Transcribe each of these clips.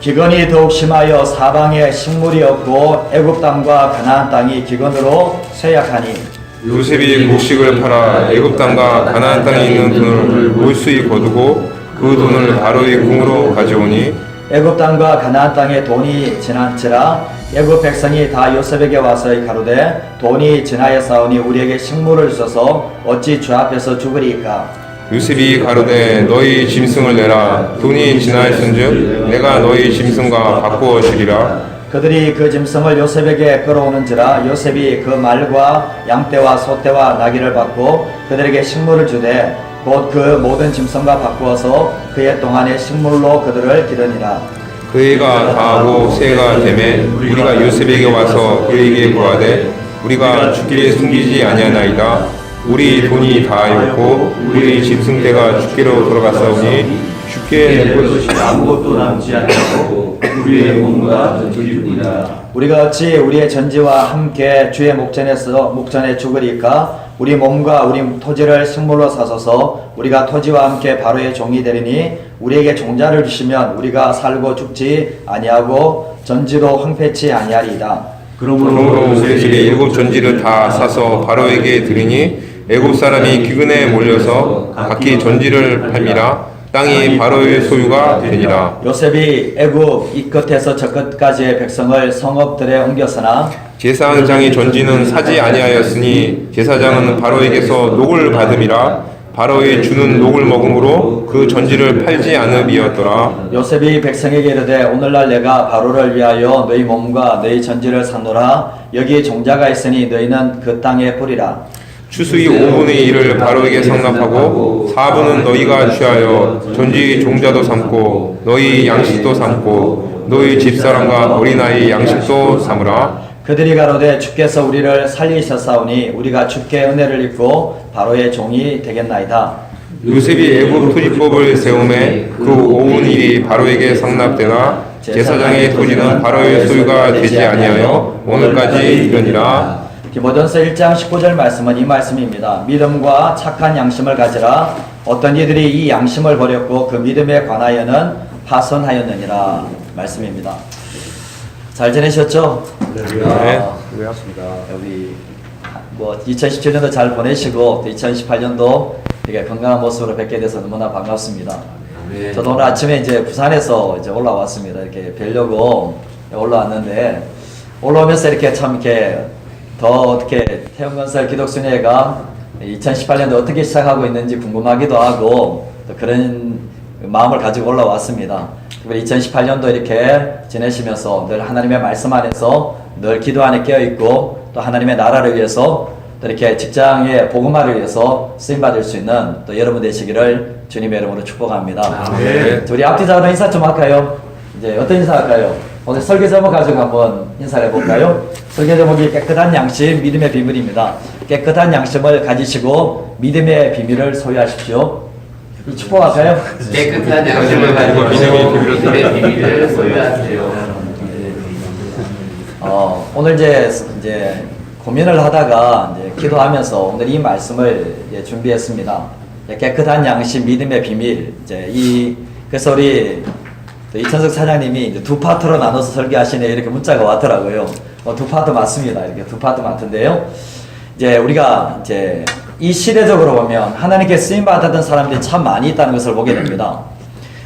기근이 더욱 심하여 사방에 식물이 없고 애굽 땅과 가나안 땅이 기근으로 쇠약하니 요셉이 곡식을 팔아 애굽 땅과 가나안 땅에 있는 돈을 몰수히 거두고 그 돈을 바로의 궁으로 가져오니 애굽 땅과 가나안 땅에 돈이 지난지라 애굽 백성이 다 요셉에게 와서 가로되 돈이 지나였사오니 우리에게 식물을 주소서 어찌 주 앞에서 죽으리이까. 요셉이 가로되 너희 짐승을 내라. 돈이 지나였은즉 내가 너희 짐승과 바꾸어 주리라. 그들이 그 짐승을 요셉에게 끌어오는지라 요셉이 그 말과 양떼와 소떼와 나귀를 받고 그들에게 식물을 주되 곧 그 모든 짐승과 바꾸어서 그의 동안의 식물로 그들을 기르니라. 그 해가 다하고 새해가 되매 우리가 요셉에게 와서 그에게 구하되 우리가 죽기를 숨기지 아니하나이다. 우리 돈이 다하였고 우리 짐승떼가 죽기로 돌아갔사오니 죽게 낼 것이 아무것도 남지 않고 우리의 몸과 전지이니라. 우리가 어찌 우리의 전지와 함께 주의 목전에 죽으리까. 우리 몸과 우리 토지를 식물로 사소서. 우리가 토지와 함께 바로의 종이 되리니 우리에게 종자를 주시면 우리가 살고 죽지 아니하고 전지도 황폐치 아니하리이다. 그러므로 요셉이 일곱 전지를 다 사서 바로에게 드리니 애굽 사람이 기근에 몰려서 각기 전지를 팔미라. 땅이 바로의 소유가 되니라. 요셉이 애굽 이 끝에서 저 끝까지의 백성을 성읍들에 옮겼으나 제사장의 전지는 사지 아니하였으니 제사장은 바로에게서 녹을 받음이라. 바로의 주는 녹을 먹음으로 그 전지를 팔지 않음이었더라. 요셉이 백성에게 이르되 오늘날 내가 바로를 위하여 너희 몸과 너희 전지를 샀노라. 여기 종자가 있으니 너희는 그 땅에 뿌리라. 추수의 5분의 1을 바로에게 상납하고 4분은 너희가 취하여 전지 종자도 삼고 너희 양식도 삼고 너희 집사람과 어린아이 양식도 삼으라. 그들이 가로되 주께서 우리를 살리셨사오니 우리가 주께 은혜를 입고 바로의 종이 되겠나이다. 요셉이 애굽 토지법을 세우매 그 5분의 1이 바로에게 상납되나 제사장의 토지는 바로의 소유가 되지 아니하여 오늘까지 이르니라. 디모데전서 1장 19절 말씀은 이 말씀입니다. 믿음과 착한 양심을 가지라. 어떤 이들이 이 양심을 버렸고 그 믿음에 관하여는 파선하였느니라. 말씀입니다. 잘 지내셨죠? 네. 우리 2017년도 잘 보내시고 2018년도 되게 건강한 모습으로 뵙게 돼서 너무나 반갑습니다. 저도 오늘 아침에 이제 부산에서 이제 올라왔습니다. 이렇게 뵈려고 올라왔는데 올라오면서 이렇게 참 이렇게 더 어떻게 태영건설 기독순회가 2018년도 어떻게 시작하고 있는지 궁금하기도 하고 또 그런 마음을 가지고 올라왔습니다. 특별히 2018년도 이렇게 지내시면서 늘 하나님의 말씀 안에서 늘 기도 안에 깨어있고 또 하나님의 나라를 위해서 또 이렇게 직장의 복음화를 위해서 쓰임받을 수 있는 또 여러분 되시기를 주님의 이름으로 축복합니다. 네. 우리 앞뒤자로 인사 좀 할까요? 이제 어떤 인사 할까요? 오늘 설교 제목 가지고 한번 인사를 해볼까요? 설교 제목이 깨끗한 양심, 믿음의 비밀입니다. 깨끗한 양심을 가지시고 믿음의 비밀을 소유하십시오. 이 축복할까요? 깨끗한 양심을 가지고 믿음의 비밀을 소유하세요. 오늘 이제 고민을 하다가 이제 기도하면서 오늘 이 말씀을 준비했습니다. 깨끗한 양심, 믿음의 비밀. 그래서 우리 이천석 사장님이 이제 두 파트로 나눠서 설교하시네 이렇게 문자가 왔더라고요. 두 파트 맞습니다. 이렇게 두 파트 맞는데요. 이제 우리가 이제 이 시대적으로 보면 하나님께 쓰임 받았던 사람들이 참 많이 있다는 것을 보게 됩니다.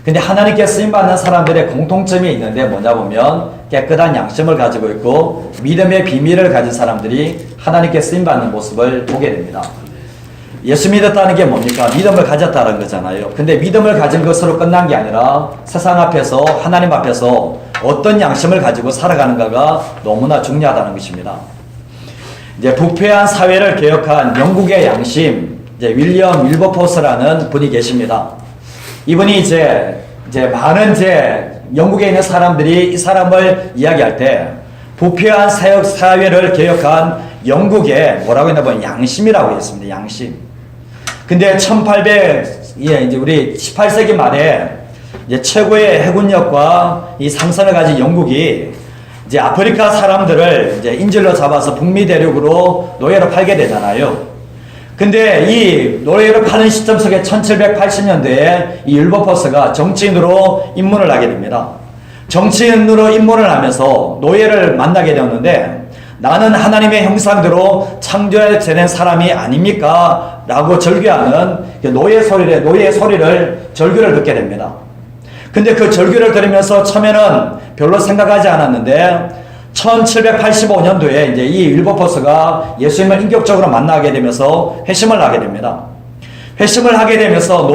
근데 하나님께 쓰임 받는 사람들의 공통점이 있는데 뭐냐 보면 깨끗한 양심을 가지고 있고 믿음의 비밀을 가진 사람들이 하나님께 쓰임 받는 모습을 보게 됩니다. 예수 믿었다는 게 뭡니까? 믿음을 가졌다는 거잖아요. 근데 믿음을 가진 것으로 끝난 게 아니라 세상 앞에서 하나님 앞에서 어떤 양심을 가지고 살아가는가가 너무나 중요하다는 것입니다. 이제 부패한 사회를 개혁한 영국의 양심, 윌리엄 윌버포스라는 분이 계십니다. 이분이 이제 많은 영국에 있는 사람들이 이 사람을 이야기할 때 부패한 사회를 개혁한 영국의 뭐라고 했나 보면 양심이라고 했습니다. 양심. 근데 이제 우리 18세기 말에 이제 최고의 해군력과 이 상선을 가진 영국이 이제 아프리카 사람들을 이제 인질로 잡아서 북미 대륙으로 노예로 팔게 되잖아요. 근데 이 노예로 파는 시점 속에 1780년대에 이 윌버포스가 정치인으로 입문을 하게 됩니다. 정치인으로 입문을 하면서 노예를 만나게 되었는데 나는 하나님의 형상대로 창조된 사람이 아닙니까? 라고 절규하는 노예의 소리를 절규를 듣게 됩니다. 근데 그 절규를 들으면서 처음에는 별로 생각하지 않았는데 1785년도에 이제 이 윌버포스가 예수님을 인격적으로 만나게 되면서 회심을 하게 됩니다. 회심을 하게 되면서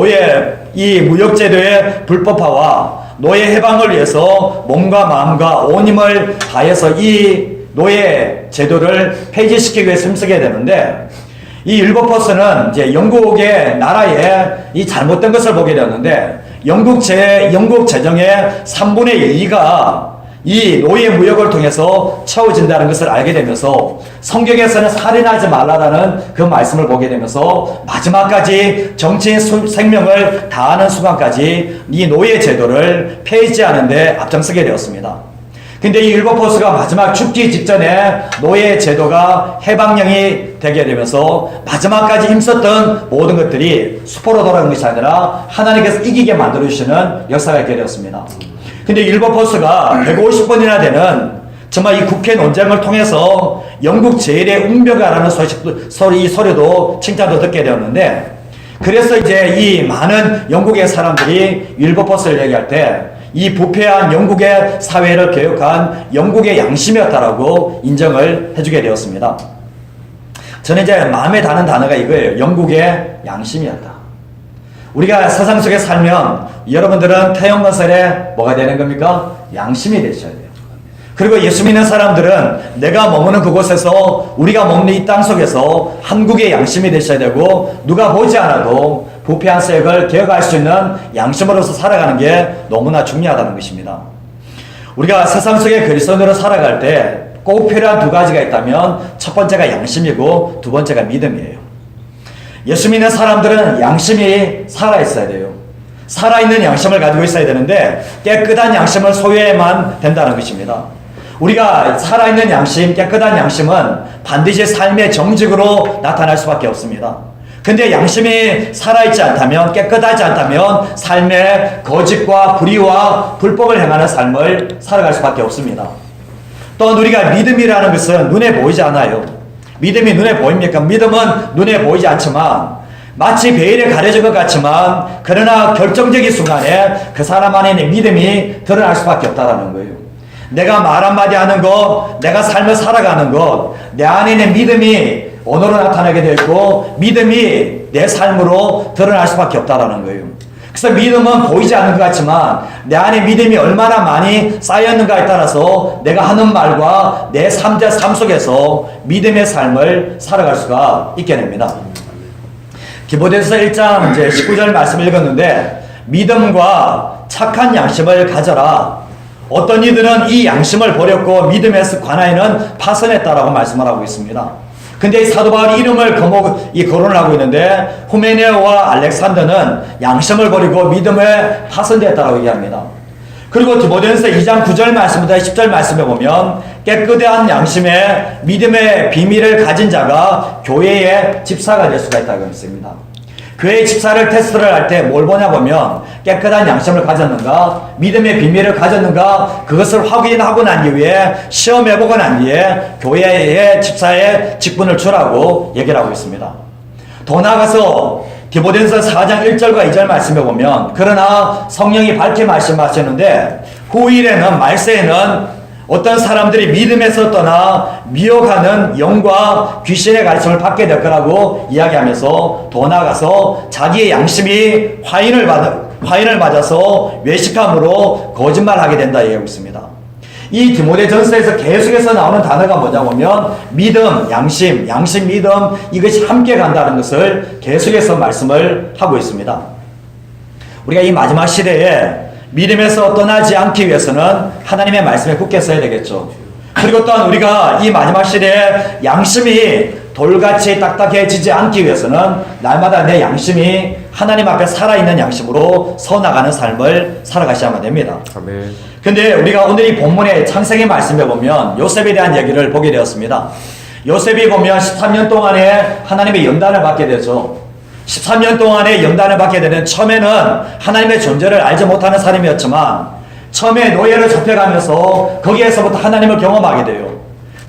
이 무역제도의 불법화와 노예 해방을 위해서 몸과 마음과 온 힘을 다해서 이 노예 제도를 폐지시키기 위해서 힘쓰게 되는데 이 윌버포스는 이제 영국의 나라에 이 잘못된 것을 보게 되었는데 영국 재정의 3분의 2가 이 노예 무역을 통해서 채워진다는 것을 알게 되면서 성경에서는 살인하지 말라라는 그 말씀을 보게 되면서 마지막까지 정치인 생명을 다하는 순간까지 이 노예 제도를 폐지하는 데 앞장서게 되었습니다. 근데 이 윌버포스가 마지막 죽기 직전에 노예 제도가 해방령이 되게 되면서 마지막까지 힘썼던 모든 것들이 수포로 돌아간 것이 아니라 하나님께서 이기게 만들어주시는 역사가 있게 되었습니다. 근데 윌버포스가 150번이나 되는 정말 이 국회 논쟁을 통해서 영국 제일의 웅변가라는 소리도 칭찬도 듣게 되었는데 그래서 이제 이 많은 영국의 사람들이 윌버포스를 얘기할 때 이 부패한 영국의 사회를 개혁한 영국의 양심이었다라고 인정을 해주게 되었습니다. 저는 이제 마음에 닿는 단어가 이거예요. 영국의 양심이었다. 우리가 세상 속에 살면 여러분들은 태영건설에 뭐가 되는 겁니까? 양심이 되셔야 돼요. 그리고 예수 믿는 사람들은 내가 머무는 그곳에서 우리가 머무는 이 땅 속에서 한국의 양심이 되셔야 되고 누가 보지 않아도 부패한 세력을 개혁할 수 있는 양심으로서 살아가는 게 너무나 중요하다는 것입니다. 우리가 세상 속에 그리스도인으로 살아갈 때 꼭 필요한 두 가지가 있다면 첫 번째가 양심이고 두 번째가 믿음이에요. 예수 믿는 사람들은 양심이 살아있어야 돼요. 살아있는 양심을 가지고 있어야 되는데 깨끗한 양심을 소유해야만 된다는 것입니다. 우리가 살아있는 양심, 깨끗한 양심은 반드시 삶의 정직으로 나타날 수밖에 없습니다. 근데 양심이 살아있지 않다면, 깨끗하지 않다면 삶의 거짓과 불의와 불법을 행하는 삶을 살아갈 수밖에 없습니다. 또한 우리가 믿음이라는 것은 눈에 보이지 않아요. 믿음이 눈에 보입니까? 믿음은 눈에 보이지 않지만 마치 베일에 가려진 것 같지만 그러나 결정적인 순간에 그 사람 안에 있는 믿음이 드러날 수밖에 없다는 거예요. 내가 말 한마디 하는 것, 내가 삶을 살아가는 것, 내 안에 있는 믿음이 언어로 나타나게 되어 있고 믿음이 내 삶으로 드러날 수밖에 없다는 거예요. 그래서 믿음은 보이지 않는 것 같지만 내 안에 믿음이 얼마나 많이 쌓였는가에 따라서 내가 하는 말과 내 삶 속에서 믿음의 삶을 살아갈 수가 있게 됩니다. 디모데후서 1장 이제 19절 말씀을 읽었는데 믿음과 착한 양심을 가져라. 어떤 이들은 이 양심을 버렸고 믿음에 관하여는 파선했다라고 말씀을 하고 있습니다. 근데 이 사도 바울이 이름을 거론을 하고 있는데 후메네오와 알렉산더는 양심을 버리고 믿음에 파선됐다라고 얘기합니다. 그리고 디모데후서 2장 9절 말씀부터 10절 말씀에 보면 깨끗한 양심에 믿음의 비밀을 가진 자가 교회의 집사가 될 수가 있다고 했습니다. 교회의 집사를 테스트를 할 때 뭘 보냐 보면 깨끗한 양심을 가졌는가, 믿음의 비밀을 가졌는가, 그것을 확인하고 난 이후에 시험해보고 난 뒤에 교회의 집사의 직분을 주라고 얘기를 하고 있습니다. 더 나아가서 디모데후서 4장 1절과 2절 말씀에 보면 그러나 성령이 밝게 말씀하셨는데 후일에는 말세에는 어떤 사람들이 믿음에서 떠나 미혹하는 영과 귀신의 가르침을 받게 될 거라고 이야기하면서 더 나아가서 자기의 양심이 화인을 맞아서 외식함으로 거짓말하게 된다 얘기하고 있습니다. 이 디모데전서에서 계속해서 나오는 단어가 뭐냐 보면 믿음, 양심, 믿음 이것이 함께 간다는 것을 계속해서 말씀을 하고 있습니다. 우리가 이 마지막 시대에 믿음에서 떠나지 않기 위해서는 하나님의 말씀에 굳게 서야 되겠죠. 그리고 또한 우리가 이 마지막 시대에 양심이 돌같이 딱딱해지지 않기 위해서는 날마다 내 양심이 하나님 앞에 살아있는 양심으로 서나가는 삶을 살아가셔야만 됩니다. 아멘. 근데 우리가 오늘 이 본문의 창세기 말씀에 보면 요셉에 대한 얘기를 보게 되었습니다. 요셉이 보면 13년 동안에 하나님의 연단을 받게 되죠. 13년 동안에 연단을 받게 되는 처음에는 하나님의 존재를 알지 못하는 사람이었지만 처음에 노예로 잡혀가면서 거기에서부터 하나님을 경험하게 돼요.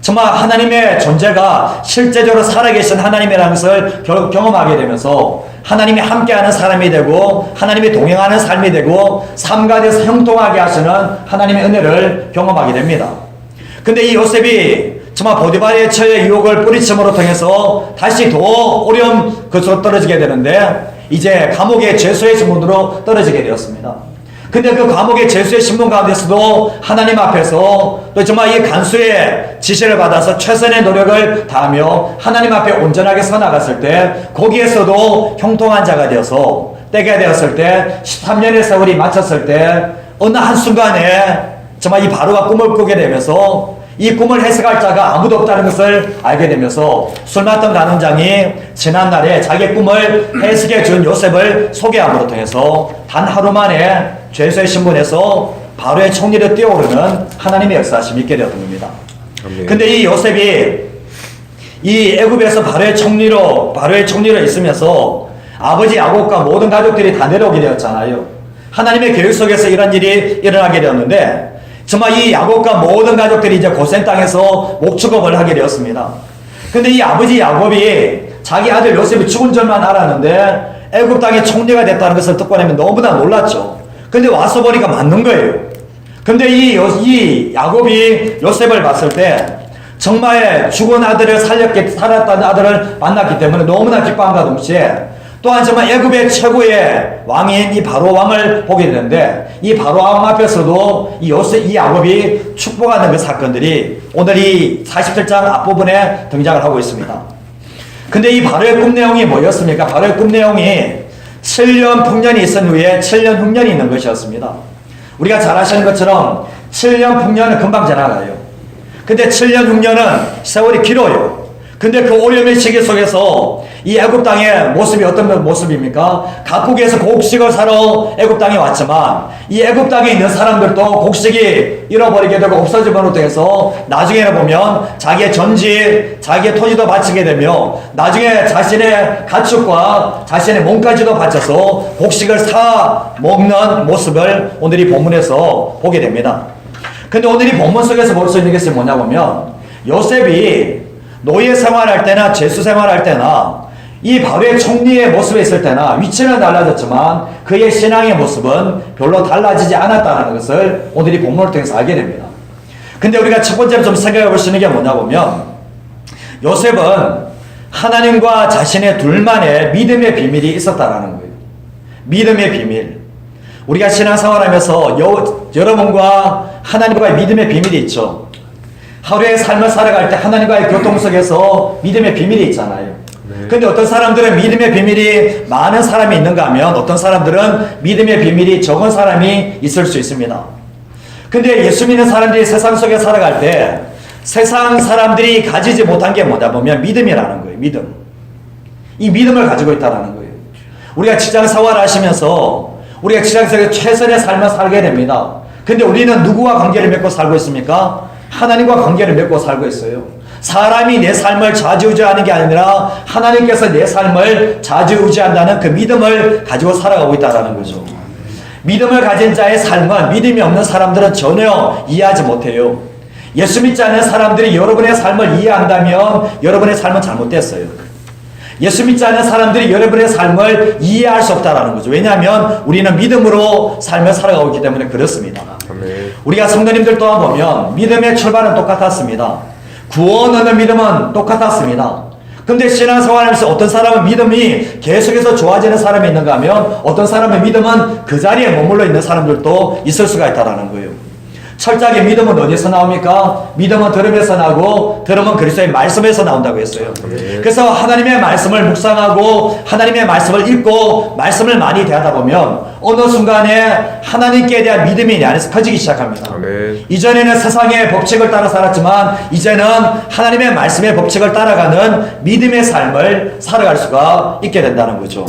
정말 하나님의 존재가 실제적으로 살아계신 하나님이라는 것을 경험하게 되면서 하나님이 함께하는 사람이 되고 하나님이 동행하는 삶이 되고 삶 가운데서 형통하게 하시는 하나님의 은혜를 경험하게 됩니다. 근데 이 요셉이 정말 보디발의 처의 유혹을 뿌리침으로 통해서 다시 더 어려운 것으로 떨어지게 되는데 이제 감옥의 죄수의 신분으로 떨어지게 되었습니다. 근데 그 감옥의 죄수의 신분 가운데서도 하나님 앞에서 또 정말 이 간수의 지시를 받아서 최선의 노력을 다하며 하나님 앞에 온전하게 서 나갔을 때 거기에서도 형통한 자가 되어서 때가 되었을 때 13년의 세월이 마쳤을 때 어느 한순간에 정말 이 바로가 꿈을 꾸게 되면서 이 꿈을 해석할 자가 아무도 없다는 것을 알게 되면서 술 맡던 간원장이 지난날에 자기의 꿈을 해석해 준 요셉을 소개함으로 통해서 단 하루 만에 죄수의 신분에서 바로의 총리로 뛰어오르는 하나님의 역사심이 있게 되었던 겁니다. 근데 이 요셉이 이 애굽에서 바로의 총리로 있으면서 아버지 야곱과 모든 가족들이 다 내려오게 되었잖아요. 하나님의 계획 속에서 이런 일이 일어나게 되었는데 정말 이 야곱과 모든 가족들이 이제 고센 땅에서 목축업을 하게 되었습니다. 근데 이 아버지 야곱이 자기 아들 요셉이 죽은 줄만 알았는데 애굽 땅의 총리가 됐다는 것을 듣고 나면 너무나 놀랐죠. 근데 와서 보니까 맞는 거예요. 근데 이 야곱이 요셉을 봤을 때 정말 죽은 아들을 살았다는 아들을 만났기 때문에 너무나 기뻐함과 동시에 또한 정말 애굽의 최고의 왕인 이 바로 왕을 보게 되는데 이 바로 왕 앞에서도 이 야곱이 축복하는 그 사건들이 오늘 이 47장 앞부분에 등장을 하고 있습니다. 근데 이 바로의 꿈 내용이 뭐였습니까? 바로의 꿈 내용이 7년 풍년이 있은 후에 7년 흉년이 있는 것이었습니다. 우리가 잘 아시는 것처럼 7년 풍년은 금방 지나가요. 근데 7년 흉년은 세월이 길어요. 근데 그 어려움의 시기 속에서 이 애굽 땅의 모습이 어떤 모습입니까? 각국에서 곡식을 사러 애굽 땅에 왔지만 이 애굽 땅에 있는 사람들도 곡식이 잃어버리게 되고 없어짐으로 해서 나중에는 보면 자기의 전지, 자기의 토지도 바치게 되며 나중에 자신의 가축과 자신의 몸까지도 바쳐서 곡식을 사 먹는 모습을 오늘 이 본문에서 보게 됩니다. 근데 오늘 이 본문 속에서 볼 수 있는 것이 뭐냐 보면 요셉이 노예 생활할 때나 죄수 생활할 때나 이 바로의 총리의 모습에 있을 때나 위치는 달라졌지만 그의 신앙의 모습은 별로 달라지지 않았다는 것을 오늘 이 본문을 통해서 알게 됩니다. 근데 우리가 첫 번째로 좀 생각해 볼 수 있는 게 뭐냐 보면 요셉은 하나님과 자신의 둘만의 믿음의 비밀이 있었다는 거예요. 믿음의 비밀. 우리가 신앙생활하면서 여러분과 하나님과의 믿음의 비밀이 있죠. 하루의 삶을 살아갈 때 하나님과의 교통 속에서 믿음의 비밀이 있잖아요. 근데 어떤 사람들은 믿음의 비밀이 많은 사람이 있는가 하면 어떤 사람들은 믿음의 비밀이 적은 사람이 있을 수 있습니다. 근데 예수 믿는 사람들이 세상 속에 살아갈 때 세상 사람들이 가지지 못한 게 뭐냐 보면 믿음이라는 거예요. 믿음. 이 믿음을 가지고 있다는 거예요. 우리가 직장 생활을 하시면서 우리가 직장 속에 최선의 삶을 살게 됩니다. 근데 우리는 누구와 관계를 맺고 살고 있습니까? 하나님과 관계를 맺고 살고 있어요. 사람이 내 삶을 좌지우지하는 게 아니라 하나님께서 내 삶을 좌지우지한다는 그 믿음을 가지고 살아가고 있다는 거죠. 믿음을 가진 자의 삶은 믿음이 없는 사람들은 전혀 이해하지 못해요. 예수 믿지 않는 사람들이 여러분의 삶을 이해한다면 여러분의 삶은 잘못됐어요. 예수 믿지 않는 사람들이 여러분의 삶을 이해할 수 없다는 거죠. 왜냐하면 우리는 믿음으로 삶을 살아가고 있기 때문에 그렇습니다. 우리가 성도님들 또한 보면 믿음의 출발은 똑같았습니다. 구원 얻는 믿음은 똑같았습니다. 근데 신앙생활하면서 어떤 사람은 믿음이 계속해서 좋아지는 사람이 있는가 하면 어떤 사람의 믿음은 그 자리에 머물러 있는 사람들도 있을 수가 있다는 거예요. 철저하게 믿음은 어디서 나옵니까? 믿음은 들음에서 나고 들음은 그리스도의 말씀에서 나온다고 했어요. 그래서 하나님의 말씀을 묵상하고 하나님의 말씀을 읽고 말씀을 많이 대하다 보면 어느 순간에 하나님께 대한 믿음이 내 안에서 커지기 시작합니다. 이전에는 세상의 법칙을 따라 살았지만 이제는 하나님의 말씀의 법칙을 따라가는 믿음의 삶을 살아갈 수가 있게 된다는 거죠.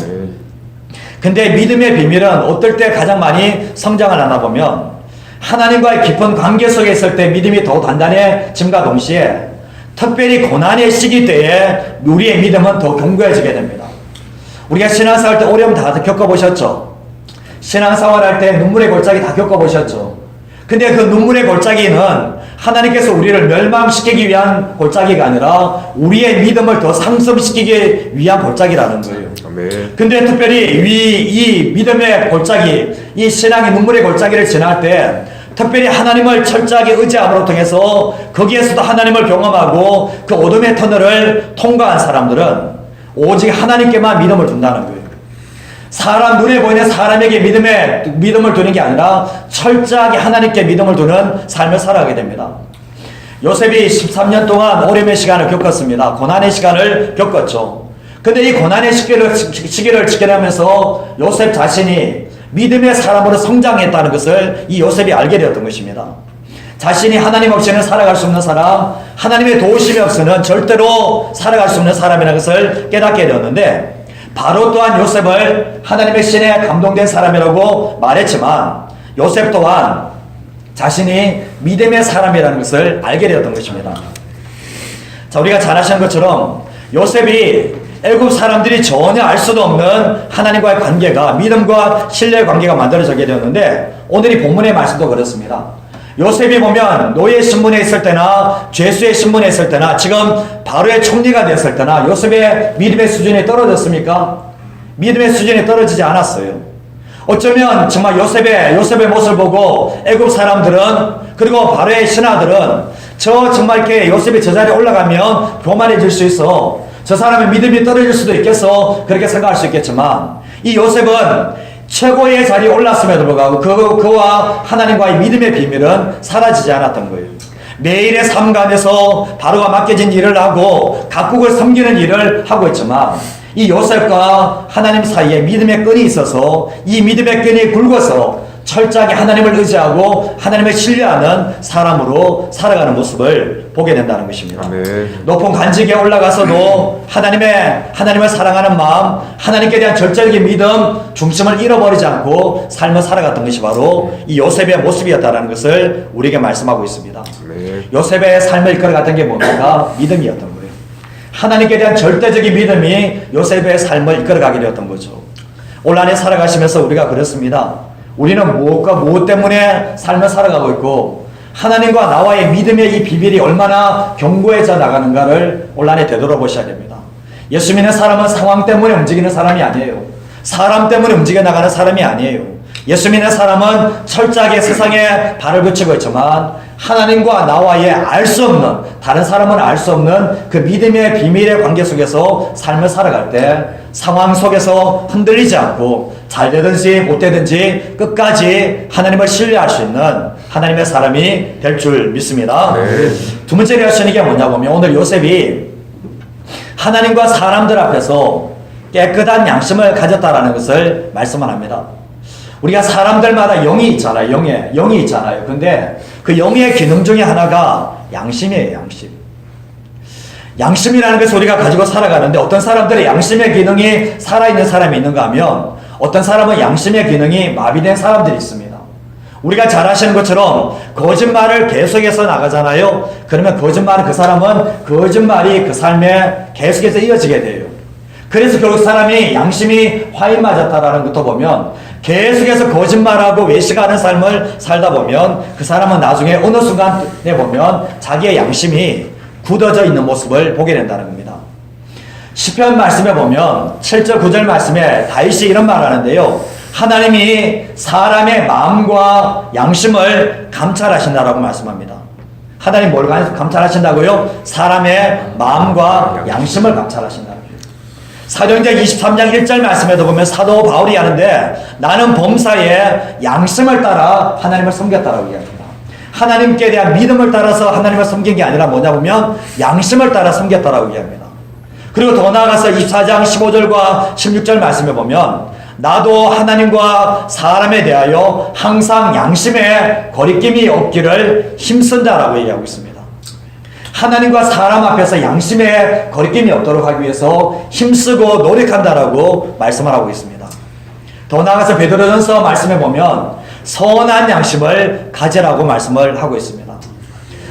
근데 믿음의 비밀은 어떨 때 가장 많이 성장을 하나 보면 하나님과의 깊은 관계 속에 있을 때 믿음이 더 단단해짐과 동시에 특별히 고난의 시기 때에 우리의 믿음은 더 견고해지게 됩니다. 우리가 신앙생활 때 어려움 다 겪어보셨죠? 신앙생활 할 때 눈물의 골짜기 다 겪어보셨죠? 근데 그 눈물의 골짜기는 하나님께서 우리를 멸망시키기 위한 골짜기가 아니라 우리의 믿음을 더 상승시키기 위한 골짜기라는 거예요. 아멘. 근데 특별히 이 믿음의 골짜기, 이 신앙의 눈물의 골짜기를 지날 때 특별히 하나님을 철저하게 의지함으로 통해서 거기에서도 하나님을 경험하고 그 어둠의 터널을 통과한 사람들은 오직 하나님께만 믿음을 둔다는 거예요. 사람 눈에 보이는 사람에게 믿음을 두는 게 아니라 철저하게 하나님께 믿음을 두는 삶을 살아가게 됩니다. 요셉이 13년 동안 어려움의 시간을 겪었습니다. 고난의 시간을 겪었죠. 근데 이 고난의 시기를 지켜내면서 요셉 자신이 믿음의 사람으로 성장했다는 것을 이 요셉이 알게 되었던 것입니다. 자신이 하나님 없이는 살아갈 수 없는 사람, 하나님의 도우심이 없이는 절대로 살아갈 수 없는 사람이라는 것을 깨닫게 되었는데, 바로 또한 요셉을 하나님의 신에 감동된 사람이라고 말했지만 요셉 또한 자신이 믿음의 사람이라는 것을 알게 되었던 것입니다. 자, 우리가 잘 아시는 것처럼 요셉이 애굽 사람들이 전혀 알 수도 없는 하나님과의 관계가 믿음과 신뢰의 관계가 만들어지게 되었는데, 오늘 이 본문의 말씀도 그렇습니다. 요셉이 보면 노예 신분에 있을 때나 죄수의 신분에 있을 때나 지금 바로의 총리가 됐을 때나 요셉의 믿음의 수준이 떨어졌습니까? 믿음의 수준이 떨어지지 않았어요. 어쩌면 정말 요셉의 모습을 보고 애굽 사람들은, 그리고 바로의 신하들은 정말 이렇게 요셉이 저 자리에 올라가면 교만해질 수 있어, 저 사람의 믿음이 떨어질 수도 있겠어, 그렇게 생각할 수 있겠지만 이 요셉은 최고의 자리에 올랐음에도 불구하고 그와 하나님과의 믿음의 비밀은 사라지지 않았던 거예요. 매일의 삶 가운데서 바로가 맡겨진 일을 하고 각국을 섬기는 일을 하고 있지만 이 요셉과 하나님 사이에 믿음의 끈이 있어서 이 믿음의 끈이 굵어서 철저하게 하나님을 의지하고 하나님을 신뢰하는 사람으로 살아가는 모습을 보게 된다는 것입니다. 아멘. 높은 간직에 올라가서도 하나님을 사랑하는 마음, 하나님께 대한 절절하게 믿음, 중심을 잃어버리지 않고 삶을 살아갔던 것이 바로 이 요셉의 모습이었다는 것을 우리에게 말씀하고 있습니다. 아멘. 요셉의 삶을 이끌어갔던 게 뭡니까? 믿음이었던 거예요. 하나님께 대한 절대적인 믿음이 요셉의 삶을 이끌어가게 되었던 거죠. 온란에 살아가시면서 우리가 그렇습니다. 우리는 무엇과 무엇 때문에 삶을 살아가고 있고 하나님과 나와의 믿음의 이 비밀이 얼마나 견고해져 나가는가를 온란에 되돌아보셔야 됩니다. 예수 믿는 사람은 상황 때문에 움직이는 사람이 아니에요. 사람 때문에 움직여 나가는 사람이 아니에요. 예수 믿는 사람은 철저하게 세상에 발을 붙이고 있지만 하나님과 나와의 알 수 없는, 다른 사람은 알 수 없는 그 믿음의 비밀의 관계 속에서 삶을 살아갈 때 상황 속에서 흔들리지 않고 잘 되든지 못 되든지 끝까지 하나님을 신뢰할 수 있는 하나님의 사람이 될 줄 믿습니다. 네. 두 번째로 하시는 게 뭐냐고 하면 오늘 요셉이 하나님과 사람들 앞에서 깨끗한 양심을 가졌다라는 것을 말씀을 합니다. 우리가 사람들마다 영이 있잖아요. 영이 있잖아요. 근데 그 영의 기능 중에 하나가 양심이에요. 양심이라는 것을 우리가 가지고 살아가는데 어떤 사람들의 양심의 기능이 살아있는 사람이 있는가 하면 어떤 사람은 양심의 기능이 마비된 사람들이 있습니다. 우리가 잘 아시는 것처럼 거짓말을 계속해서 나가잖아요. 그러면 그 사람은 거짓말이 그 삶에 계속해서 이어지게 돼요. 그래서 결국 사람이 양심이 화인 맞았다라는 것도 보면 계속해서 거짓말하고 외식하는 삶을 살다 보면 그 사람은 나중에 어느 순간에 보면 자기의 양심이 굳어져 있는 모습을 보게 된다는 겁니다. 시편 말씀에 보면 7절 9절 말씀에 다윗이 이런 말을 하는데요. 하나님이 사람의 마음과 양심을 감찰하신다라고 말씀합니다. 하나님 뭘 감찰하신다고요? 사람의 마음과 양심을 감찰하신다. 사도행전 23장 1절 말씀에도 보면 사도 바울이 하는데 나는 범사에 양심을 따라 하나님을 섬겼다라고 이야기합니다. 하나님께 대한 믿음을 따라서 하나님을 섬긴 게 아니라 뭐냐 보면 양심을 따라 섬겼다라고 이야기합니다. 그리고 더 나아가서 24장 15절과 16절 말씀에 보면 나도 하나님과 사람에 대하여 항상 양심에 거리낌이 없기를 힘쓴다라고 얘기하고 있습니다. 하나님과 사람 앞에서 양심에 거리낌이 없도록 하기 위해서 힘쓰고 노력한다라고 말씀을 하고 있습니다. 더 나아가서 베드로전서 말씀에 보면 선한 양심을 가지라고 말씀을 하고 있습니다.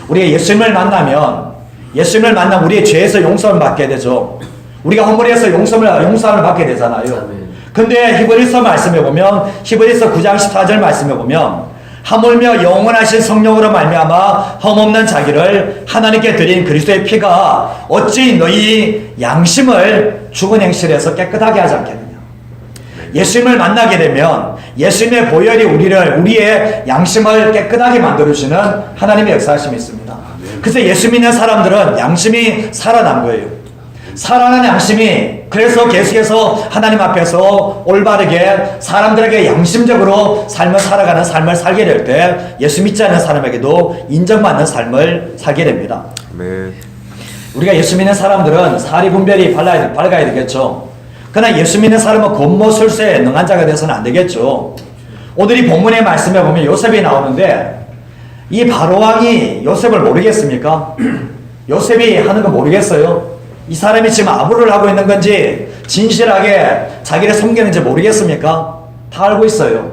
우리가 예수님을 만나면 우리의 죄에서 용서를 받게 되죠. 우리가 허물에서 용서를 받게 되잖아요. 근데 히브리서 말씀에 보면 히브리서 9장 14절 말씀에 보면 하물며 영원하신 성령으로 말미암아 흠없는 자기를 하나님께 드린 그리스도의 피가 어찌 너희 양심을 죽은 행실에서 깨끗하게 하지 않겠느냐. 예수님을 만나게 되면 예수님의 보혈이 우리의 양심을 깨끗하게 만들어주시는 하나님의 역사하심이 있습니다. 그래서 예수 믿는 사람들은 양심이 살아난 거예요. 살아난 양심이, 그래서 계속해서 하나님 앞에서 올바르게 사람들에게 양심적으로 삶을 살아가는 삶을 살게 될 때 예수 믿지 않는 사람에게도 인정받는 삶을 살게 됩니다. 아멘. 우리가 예수 믿는 사람들은 사리 분별이 밝아야 되겠죠. 그러나 예수 믿는 사람은 권모술세에 능한 자가 되어서는 안 되겠죠. 오늘 이 본문의 말씀에 보면 요셉이 나오는데 이 바로왕이 요셉을 모르겠습니까? 요셉이 하는 거 모르겠어요? 이 사람이 지금 아부를 하고 있는 건지 진실하게 자기를 섬기는지 모르겠습니까? 다 알고 있어요.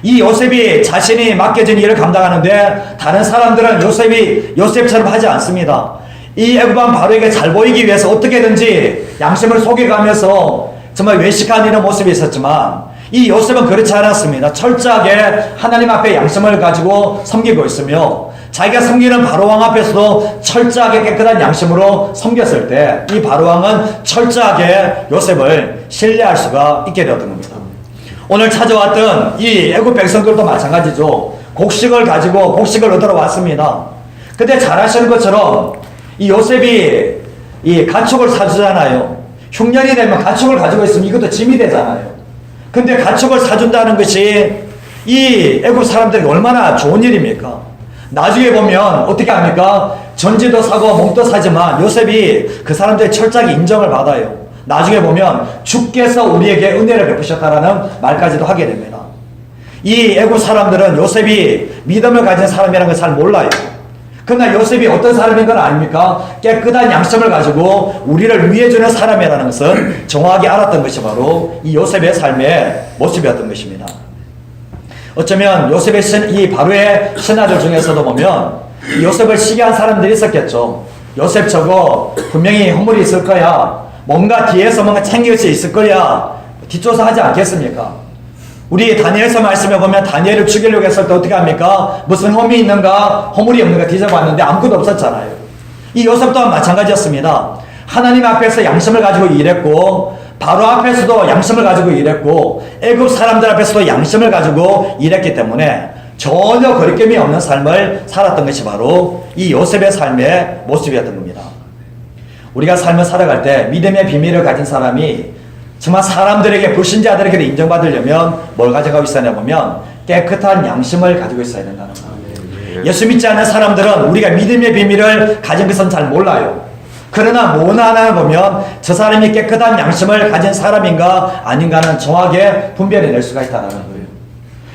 이 요셉이 자신이 맡겨진 일을 감당하는데 다른 사람들은 요셉이 요셉처럼 하지 않습니다. 이 애굽왕 바로에게 잘 보이기 위해서 어떻게든지 양심을 속여가면서 정말 외식하는 이런 모습이 있었지만 이 요셉은 그렇지 않았습니다. 철저하게 하나님 앞에 양심을 가지고 섬기고 있으며 자기가 섬기는 바로왕 앞에서도 철저하게 깨끗한 양심으로 섬겼을 때 이 바로왕은 철저하게 요셉을 신뢰할 수가 있게 되었던 겁니다. 오늘 찾아왔던 이 애굽 백성들도 마찬가지죠. 곡식을 가지고 곡식을 얻으러 왔습니다. 근데 잘 아시는 것처럼 이 요셉이 이 가축을 사주잖아요. 흉년이 되면 가축을 가지고 있으면 이것도 짐이 되잖아요. 근데 가축을 사준다는 것이 이 애굽 사람들에게 얼마나 좋은 일입니까? 나중에 보면 어떻게 합니까? 전지도 사고 몽도 사지만 요셉이 그 사람들의 철저하게 인정을 받아요. 나중에 보면 주께서 우리에게 은혜를 베푸셨다라는 말까지도 하게 됩니다. 이 애굽 사람들은 요셉이 믿음을 가진 사람이라는 걸 잘 몰라요. 그러나 요셉이 어떤 사람인 건 아닙니까? 깨끗한 양심을 가지고 우리를 위해주는 사람이라는 것은 정확히 알았던 것이 바로 이 요셉의 삶의 모습이었던 것입니다. 어쩌면 요셉의 이 바로의 신하들 중에서도 보면 요셉을 시기한 사람들이 있었겠죠. 요셉 저거 분명히 허물이 있을 거야. 뭔가 뒤에서 뭔가 챙길 수 있을 거야. 뒷조사하지 않겠습니까? 우리 다니엘서 말씀해 보면 다니엘을 죽이려고 했을 때 어떻게 합니까? 무슨 험이 있는가 허물이 없는가 뒤져봤는데 아무것도 없었잖아요. 이 요셉 또한 마찬가지였습니다. 하나님 앞에서 양심을 가지고 일했고 바로 앞에서도 양심을 가지고 일했고 애굽 사람들 앞에서도 양심을 가지고 일했기 때문에 전혀 거리낌이 없는 삶을 살았던 것이 바로 이 요셉의 삶의 모습이었던 겁니다. 우리가 삶을 살아갈 때 믿음의 비밀을 가진 사람이 정말 사람들에게 불신자들에게도 인정받으려면 뭘 가져가고 있어야 보면 깨끗한 양심을 가지고 있어야 된다는 거예요. 예수 믿지 않는 사람들은 우리가 믿음의 비밀을 가진 것은 잘 몰라요. 그러나 뭐 하나 보면 저 사람이 깨끗한 양심을 가진 사람인가 아닌가는 정확하게 분별해낼 수가 있다는 거예요.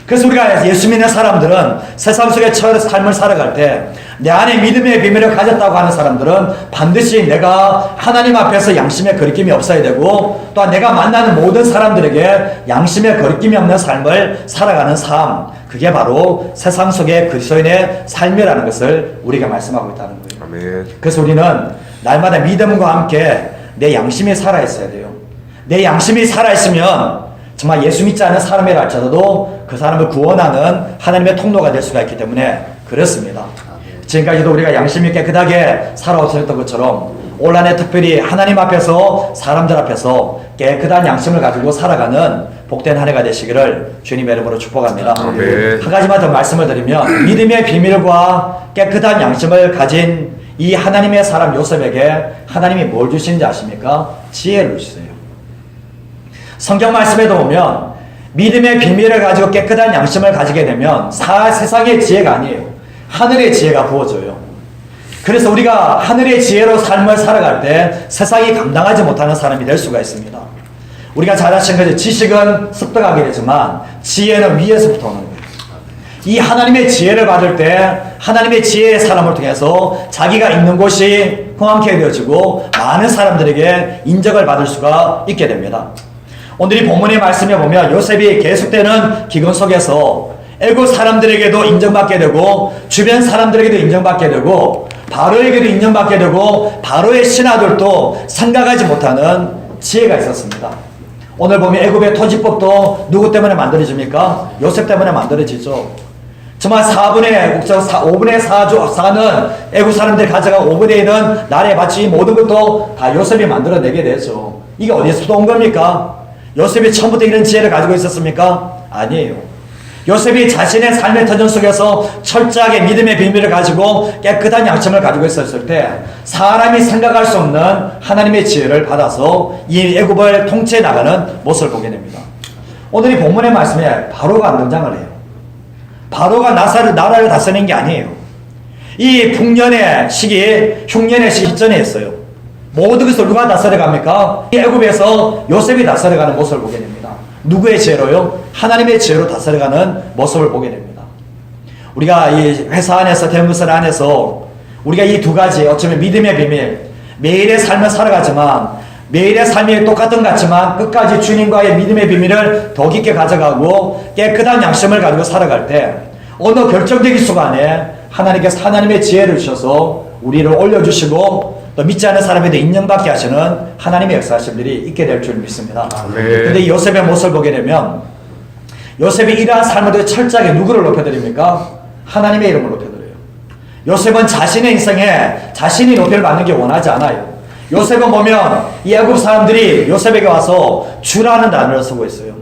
그래서 우리가 예수 믿는 사람들은 세상 속의 삶을 살아갈 때 내 안에 믿음의 비밀을 가졌다고 하는 사람들은 반드시 내가 하나님 앞에서 양심의 거리낌이 없어야 되고 또한 내가 만나는 모든 사람들에게 양심의 거리낌이 없는 삶을 살아가는 삶, 그게 바로 세상 속의 그리스도인의 삶이라는 것을 우리가 말씀하고 있다는 거예요. 아멘. 그래서 우리는 날마다 믿음과 함께 내 양심이 살아있어야 돼요. 내 양심이 살아있으면 정말 예수 믿지 않는 사람이라 할지라도 그 사람을 구원하는 하나님의 통로가 될 수가 있기 때문에 그렇습니다. 지금까지도 우리가 양심이 깨끗하게 살아오셨던 것처럼 올 한해 특별히 하나님 앞에서 사람들 앞에서 깨끗한 양심을 가지고 살아가는 복된 한 해가 되시기를 주님의 이름으로 축복합니다. 아멘. 한 가지만 더 말씀을 드리면 믿음의 비밀과 깨끗한 양심을 가진 이 하나님의 사람 요셉에게 하나님이 뭘 주시는지 아십니까? 지혜를 주세요. 성경 말씀에도 보면 믿음의 비밀을 가지고 깨끗한 양심을 가지게 되면 세상의 지혜가 아니에요. 하늘의 지혜가 부어져요. 그래서 우리가 하늘의 지혜로 삶을 살아갈 때 세상이 감당하지 못하는 사람이 될 수가 있습니다. 우리가 잘 아시는 거죠. 지식은 습득하게 되지만 지혜는 위에서부터 오는 거예요. 이 하나님의 지혜를 받을 때 하나님의 지혜의 사람을 통해서 자기가 있는 곳이 흥황케 되어지고 많은 사람들에게 인정을 받을 수가 있게 됩니다. 오늘 이 본문의 말씀에 보면 요셉이 계속되는 기근 속에서 애굽 사람들에게도 인정받게 되고 주변 사람들에게도 인정받게 되고 바로에게도 인정받게 되고 바로의 신하들도 생각하지 못하는 지혜가 있었습니다. 오늘 보면 애굽의 토지법도 누구 때문에 만들어집니까? 요셉 때문에 만들어지죠. 정말 5분의 4는 애국 사람들이 가져가고 5분의 1은 나라에 바치 이 모든 것도 다 요셉이 만들어내게 되죠. 이게 어디서 온 겁니까? 요셉이 처음부터 이런 지혜를 가지고 있었습니까? 아니에요. 요셉이 자신의 삶의 터전 속에서 철저하게 믿음의 비밀을 가지고 깨끗한 양심을 가지고 있었을 때 사람이 생각할 수 없는 하나님의 지혜를 받아서 이 애굽을 통치해 나가는 모습을 보게 됩니다. 오늘 이 본문의 말씀에 바로가 안 등장을 해요. 바로가 나라를 다스리는 게 아니에요. 이 풍년의 시기, 흉년의 시전에 있어요. 모든 것을 누가 다스려 갑니까? 이 애굽에서 요셉이 다스려 가는 모습을 보게 됩니다. 누구의 지혜로요? 하나님의 지혜로 다스려가는 모습을 보게 됩니다. 우리가 이 회사 안에서 대형건설 안에서 우리가 이 두 가지 어쩌면 믿음의 비밀, 매일의 삶을 살아가지만 매일의 삶이 똑같은 것 같지만 끝까지 주님과의 믿음의 비밀을 더 깊게 가져가고 깨끗한 양심을 가지고 살아갈 때 어느 결정적인 순간에 하나님께서 하나님의 지혜를 주셔서 우리를 올려주시고 또 믿지 않는 사람에게 인정받게 하시는 하나님의 역사하심들이 있게 될 줄 믿습니다. 그런데 이 요셉의 모습을 보게 되면 요셉이 이러한 삶을 철저하게 누구를 높여드립니까? 하나님의 이름을 높여드려요. 요셉은 자신의 인생에 자신이 높이를 받는 게 원하지 않아요. 요셉은 보면 이 애굽 사람들이 요셉에게 와서 주라는 단어를 쓰고 있어요.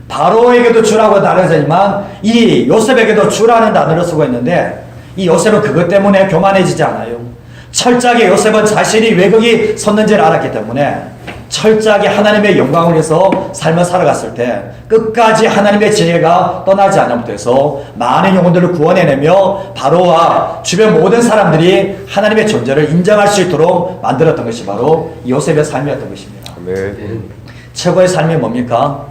바로에게도 주라고 단어를 쓰지만 이 요셉에게도 주라는 단어를 쓰고 있는데 이 요셉은 그것 때문에 교만해지지 않아요. 철저하게 요셉은 자신이 왜 거기 섰는지를 알았기 때문에 철저하게 하나님의 영광을 위해서 삶을 살아갔을 때 끝까지 하나님의 지혜가 떠나지 않음부터 해서 많은 영혼들을 구원해내며 바로와 주변 모든 사람들이 하나님의 존재를 인정할 수 있도록 만들었던 것이 바로 요셉의 삶이었던 것입니다. 아멘. 최고의 삶이 뭡니까?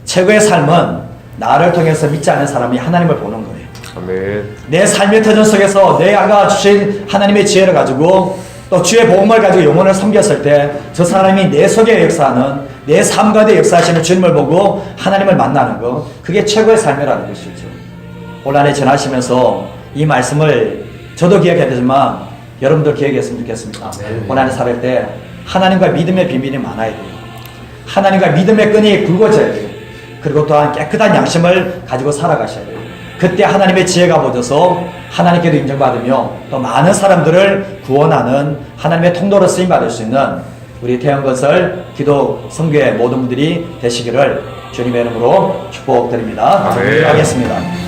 최고의 삶은 나를 통해서 믿지 않는 사람이 하나님을 보는 거예요. 아멘. 내 삶의 터전 속에서 내가 주신 하나님의 지혜를 가지고 또 주의 복음을 가지고 영혼을 섬겼을 때 저 사람이 내 속에 역사하는 내 삶 가운데 역사하시는 주님을 보고 하나님을 만나는 것, 그게 최고의 삶이라는 것이죠. 올 한해 전하시면서 이 말씀을 저도 기억해야 되지만 여러분도 기억했으면 좋겠습니다. 올 한해 살을 때 하나님과 믿음의 비밀이 많아야 돼요. 하나님과 믿음의 끈이 굵어져야 돼요. 그리고 또한 깨끗한 양심을 가지고 살아가셔야 돼요. 그때 하나님의 지혜가 보여서 하나님께도 인정받으며 또 많은 사람들을 구원하는 하나님의 통로로 쓰임받을 수 있는 우리 태영건설 기도 성교의 모든 분들이 되시기를 주님의 이름으로 축복드립니다. 아멘. 하겠습니다.